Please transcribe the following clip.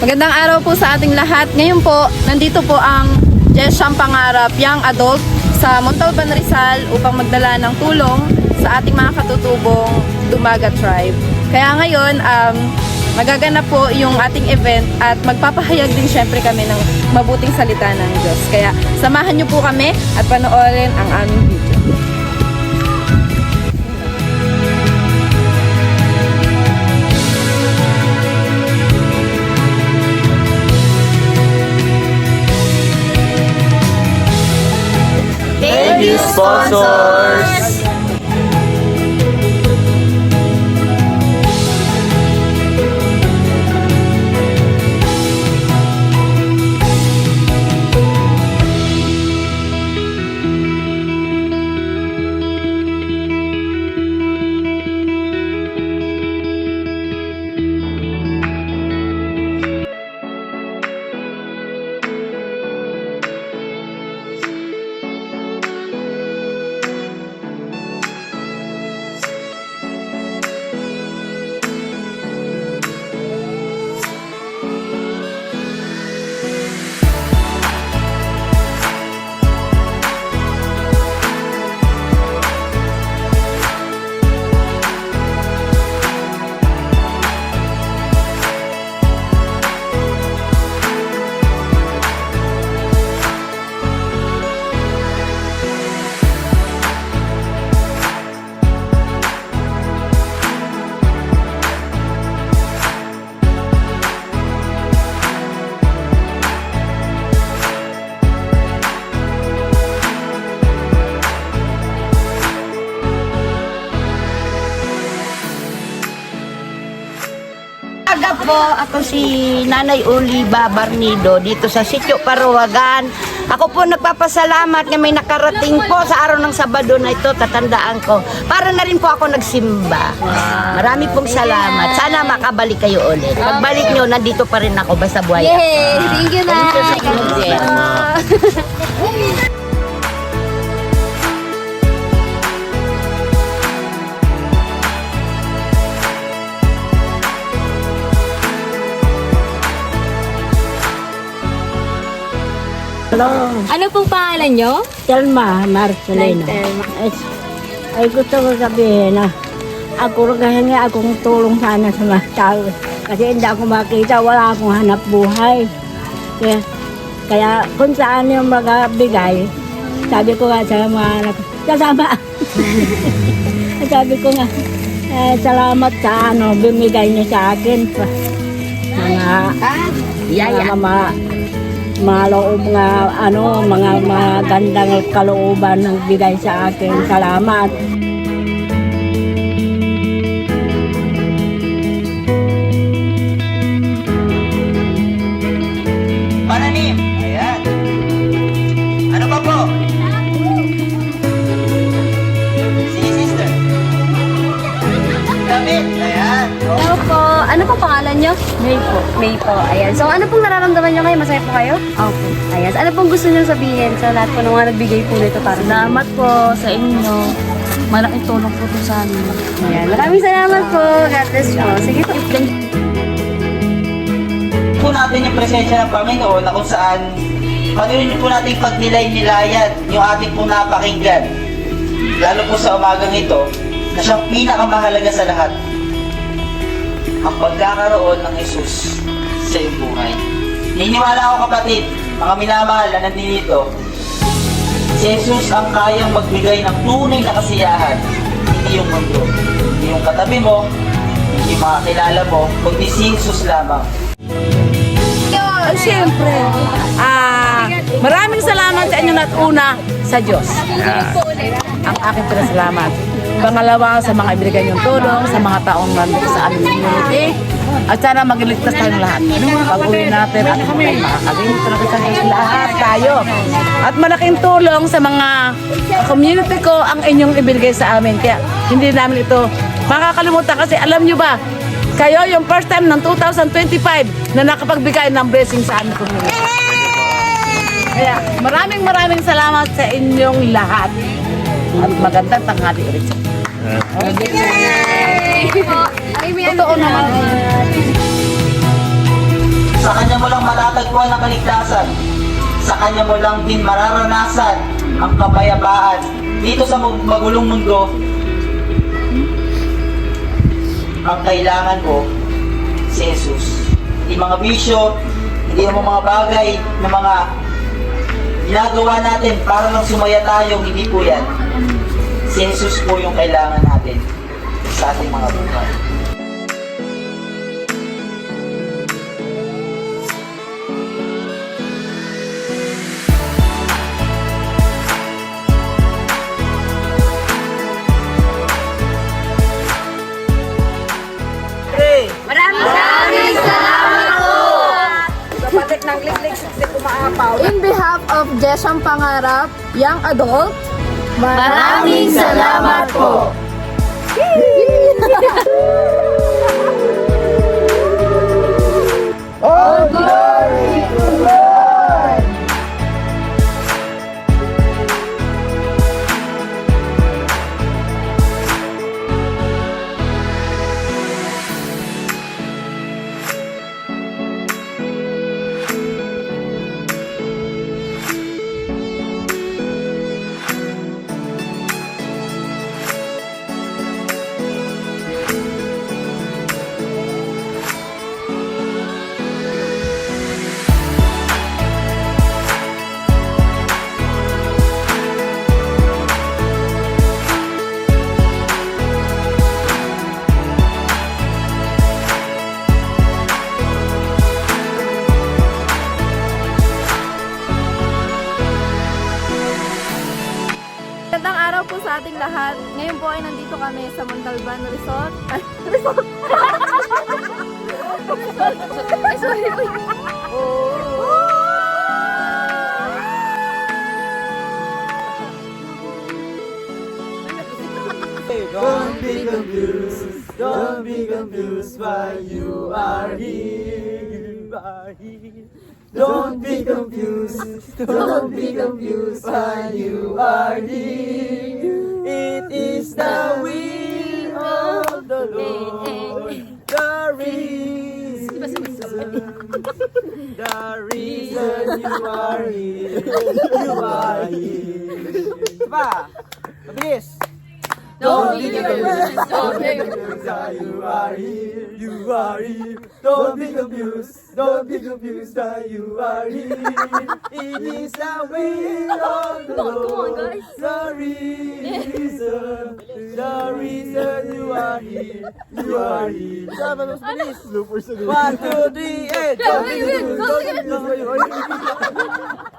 Magandang araw po sa ating lahat. Ngayon po, nandito po ang Jesyang Pangarap Young Adult sa Montalban, Rizal upang magdala ng tulong sa ating mga katutubong Dumaga Tribe. Kaya ngayon, magaganap po yung ating event at magpapahayag din syempre kami ng mabuting salita ng Diyos. Kaya samahan niyo po kami at panoorin ang aming video. Thank you, sponsors! Po, ako si Nanay Oliva Barnido dito sa Sitio Paruwagan. Ako po nagpapasalamat na may nakarating po sa araw ng Sabado na ito, tatandaan ko. Para na rin po ako nagsimba. Marami pong salamat. Sana makabalik kayo ulit. Pagbalik nyo, nandito pa rin ako basta buhay. Yay! Thank you na! Hello, Ano pong pangalan nyo? Telma Marcelino. Ay gusto ko sabihin na ako rin akong tulong sana sa mga tao. Kasi hindi ako makita, wala akong hanap buhay. Kaya kung saan yung magabigay, sabi ko nga sa mga anak, kasama. Sabi ko nga, salamat sa bimigay niyo sa akin. Mga loob nga, mga magandang kalooban ng bigay sa akin. Salamat. Pananim! Ayan. Ano pa po? Sige, sister. Damit! Ayan. Hello po. Ano pong pangalan nyo? May po. May po. Ayan. So, ano pong nararamdaman nyo ngayon? Masaya po kayo? Okay. Ayan. Ano pong gusto nyo sabihin sa lahat po ng mga nagbigay po nito para sa inyo? Salamat po sa inyo. Malaking tulong po ito sa amin. Ayan. Maraming salamat po. God bless po. Sige po. Po natin yung presensya ng Panginoon na kung saan patuloy po natin pagnilay-nilayan yung ating pong napakinggan. Lalo po sa umagang ito na siyang pinakamahalaga sa lahat. Ang pagkakaroon ng Jesus sa iyong buhay. Niniwala ako kapatid, mga minamahal na nandito, si Jesus ang kayang magbigay ng tunay na kasiyahan, hindi yung mundo, hindi yung katabi mo, hindi yung mga kilala mo, kundi si Jesus lamang. Siyempre, maraming salamat sa inyo at una sa Diyos. Ang aking pinasalamat. Pangalawa, sa mga ibigay niyong tulong, sa mga taong nandito sa aming community, at sana magiligtas tayong lahat. Pag-uwi natin at makakalimit natin sa Diyos lahat tayo. At malaking tulong sa mga community ko ang inyong ibigay sa amin. Kaya hindi namin ito makakalimutan kasi alam niyo ba, kayo yung first time ng 2025 na nakapagbigay ng blessing sa aming community. Kaya maraming salamat sa inyong lahat. At magandang tanghali ulit. Yay! Ay, may Totoo naman. Sa Kanya mo lang matatagpuan ang kaligtasan. Sa Kanya mo lang din mararanasan ang kapayapaan. Dito sa magulong mundo, ang kailangan ko si Jesus. Hindi mga bisyo, hindi naman mga bagay na mga ginagawa natin para lang sumaya tayo, hindi po yan. Si Jesus po yung kailangan natin sa ating mga buhay. Maraming salamat po! In behalf of Jesham Pangarap, Young Adult, Maraming salamat po! All glory to Lord! Magandang araw po sa ating lahat. Ngayon po ay nandito kami sa Montalban Resort. Ay, resort! Ay, sorry. Don't be confused, don't be confused why you are here. You are here. Don't be confused, don't be confused why you are here. It is the will of the Lord, the reason you are here. You are here. Diba? Mabilis! Don't be confused, don't be confused, you are here, you are here. Don't be confused, don't be confused, you are here. It is the way of the Lord, the reason you are here, you are here. Sama mas bilis. 1, 2, 3, and don't be confused, don't be confused, you are here.